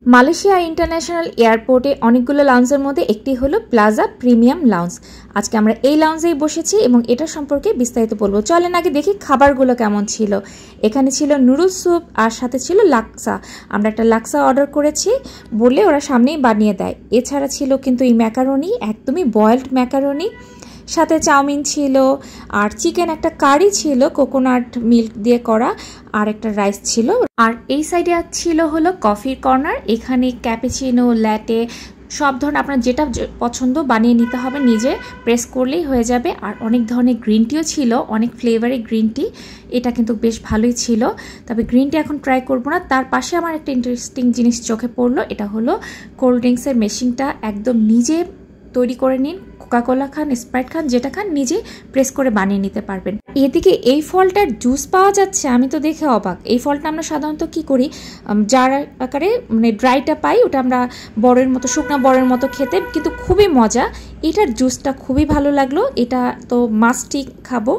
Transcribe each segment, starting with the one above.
Malaysia international এয়ারপোর্টে অনেকগুলো লাউঞ্জের মধ্যে একটি হলো প্লাজা প্রিমিয়াম লাউঞ্জ। আজকে আমরা এই লাউঞ্জেই বসেছি এবং এটা সম্পর্কে বিস্তারিত বলবো। চলেন আগে দেখি খাবারগুলো কেমন ছিল। এখানে ছিল নুডল স্যুপ আর সাথে ছিল লাক্সা। আমরা একটা লাক্সা অর্ডার করেছি, বললে ওরা সামনেই বানিয়ে দেয়। এছাড়া ছিল কিন্তু এই ম্যাকারনি, একদমই বয়েলড ম্যাকারনি, সাথে চাউমিন ছিল আর চিকেন একটা কারি ছিল কোকোনাট মিল্ক দিয়ে করা, আর একটা রাইস ছিল। আর এই সাইডে ছিল হলো কফির কর্নার। এখানে ক্যাপুচিনো, ল্যাটে সব ধরনের আপনার যেটা পছন্দ বানিয়ে নিতে হবে, নিজে প্রেস করলেই হয়ে যাবে। আর অনেক ধরনের গ্রিন টিও ছিল, অনেক ফ্লেভারের গ্রিন টি। এটা কিন্তু বেশ ভালোই ছিল, তবে গ্রিন টি এখন ট্রাই করবো না। তার পাশে আমার একটা ইন্টারেস্টিং জিনিস চোখে পড়লো, এটা হলো কোল্ড ড্রিঙ্কসের মেশিনটা। একদম নিজে তৈরি করে নিন, কোকাকোলা খান, স্প্রাইট খান, যেটা খান নিজে প্রেস করে বানিয়ে নিতে পারবেন। এদিকে এই ফলটার জুস পাওয়া যাচ্ছে, আমি তো দেখে অবাক। এই ফলটা আমরা সাধারণত কি করি, জার আকারে মানে ড্রাইটা পাই, ওটা আমরা বড়ের মতো, শুকনা বড়ের মতো খেতে কিন্তু খুবই মজা। এটার জুসটা খুবই ভালো লাগলো, এটা তো মাস্টই খাবো।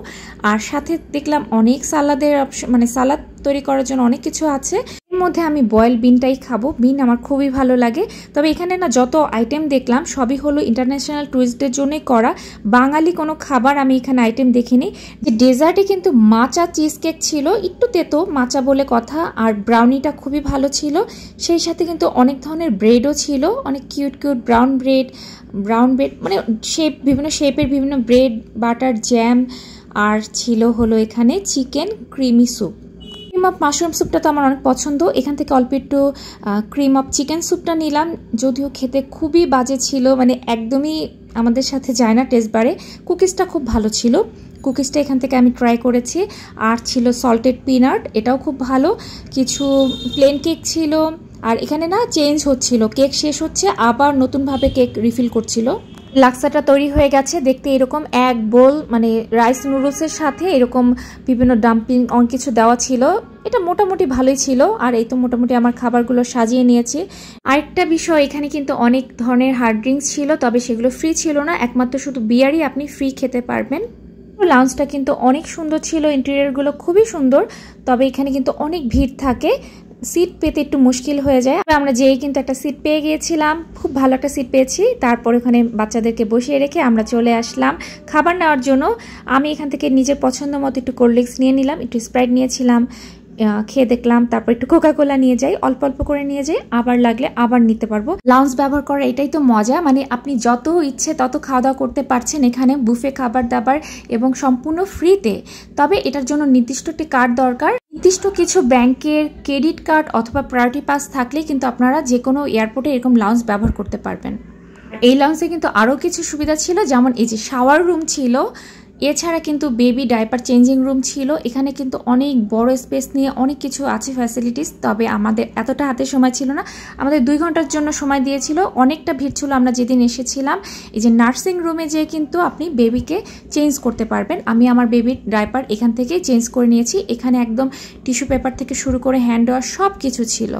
আর সাথে দেখলাম অনেক সালাদের অপশন, মানে সালাদ তৈরি করার জন্য অনেক কিছু আছে। এর মধ্যে আমি বয়েল বিনটাই খাবো, বিন আমার খুবই ভালো লাগে। তবে এখানে না যত আইটেম দেখলাম সবই হলো ইন্টারন্যাশনাল টুরিস্টদের জন্যই করা, বাঙালি কোনো খাবার আমি এখানে আইটেম দেখিনি। যে ডেজার্টে কিন্তু মাচা চিজ কেক ছিল, একটু তেতো মাচা বলে কথা, আর ব্রাউনিটা খুবই ভালো ছিল। সেই সাথে কিন্তু অনেক ধরনের ব্রেডও ছিল, অনেক কিউট কিউট ব্রাউন ব্রেড মানে বিভিন্ন শেপের বিভিন্ন ব্রেড, বাটার, জ্যাম। আর ছিল হলো এখানে chicken creamy soup. Cream of mushroom স্যুপটা তো আমার অনেক পছন্দ, এখান থেকে অল্প একটু ক্রিম অফ চিকেন স্যুপটা নিলাম, যদিও খেতে খুবই বাজে ছিল, মানে একদমই আমাদের সাথে যায় না টেস্ট বারে। কুকিজটা খুব ভালো ছিল, কুকিজটা এখান থেকে আমি ট্রাই করেছি। আর ছিল সল্টেড পিনাট, এটাও খুব ভালো। কিছু প্লেন কেক ছিল, আর এখানে না চেঞ্জ হচ্ছিল, কেক শেষ হচ্ছে আবার নতুনভাবে কেক রিফিল করছিল। লাক্সাটা তৈরি হয়ে গেছে, দেখতে এরকম এক বোল, মানে রাইস নুডলসের সাথে এরকম বিভিন্ন ডাম্পলিং অনেক কিছু দেওয়া ছিল। এটা মোটামুটি ভালোই ছিল। আর এই তো মোটামুটি আমার খাবারগুলো সাজিয়ে নিয়েছি। আরেকটা বিষয়, এখানে কিন্তু অনেক ধরনের হার্ড ড্রিঙ্কস ছিল, তবে সেগুলো ফ্রি ছিল না, একমাত্র শুধু বিয়ারই আপনি ফ্রি খেতে পারবেন। লাউঞ্জটা কিন্তু অনেক সুন্দর ছিল, ইন্টেরিয়রগুলো খুবই সুন্দর, তবে এখানে কিন্তু অনেক ভিড় থাকে, সিট পেতে একটু মুশকিল হয়ে যায়। আমরা যেই কিন্তু একটা সিট পেয়ে গিয়েছিলাম, খুব ভালো একটা সিট পেয়েছি। তারপর ওখানে বাচ্চাদেরকে বসিয়ে রেখে আমরা চলে আসলাম খাবার নেওয়ার জন্য। আমি এখান থেকে নিজের পছন্দ মতো একটু কোল্ড ড্রিঙ্কস নিয়ে নিলাম, একটু স্প্রাইট নিয়েছিলাম, খেয়ে দেখলাম। তারপর একটু কোকাকোলা নিয়ে যাই, অল্প অল্প করে নিয়ে যাই, আবার লাগলে আবার নিতে পারবো। লাউঞ্জ ব্যবহার করা এটাই তো মজা, মানে আপনি যত ইচ্ছে তত খাওয়া দাওয়া করতে পারছেন এখানে, বুফে খাবার দাবার এবং সম্পূর্ণ ফ্রিতে। তবে এটার জন্য নির্দিষ্ট একটি কার্ড দরকার, নির্দিষ্ট কিছু ব্যাংকের ক্রেডিট কার্ড অথবা প্রায়োরিটি পাস থাকলে কিন্তু আপনারা যে কোনো এয়ারপোর্টে এরকম লাউঞ্জ ব্যবহার করতে পারবেন। এই লাউঞ্জে কিন্তু আরও কিছু সুবিধা ছিল, যেমন এই যে শাওয়ার রুম ছিল, এছাড়া কিন্তু বেবি ডাইপার চেঞ্জিং রুম ছিল। এখানে কিন্তু অনেক বড় স্পেস নিয়ে অনেক কিছু আছে ফ্যাসিলিটিস, তবে আমাদের এতটা হাতে সময় ছিল না, আমাদের 2 ঘন্টার জন্য সময় দিয়েছিল। অনেকটা ভিড় ছিল আমরা যেদিন এসেছিলাম। এই যে নার্সিং রুমে যেয়ে কিন্তু আপনি বেবিকে চেঞ্জ করতে পারবেন। আমি আমার বেবির ডাইপার এখান থেকেই চেঞ্জ করে নিয়েছি। এখানে একদম টিস্যু পেপার থেকে শুরু করে হ্যান্ড ওয়াশ সব কিছু ছিল।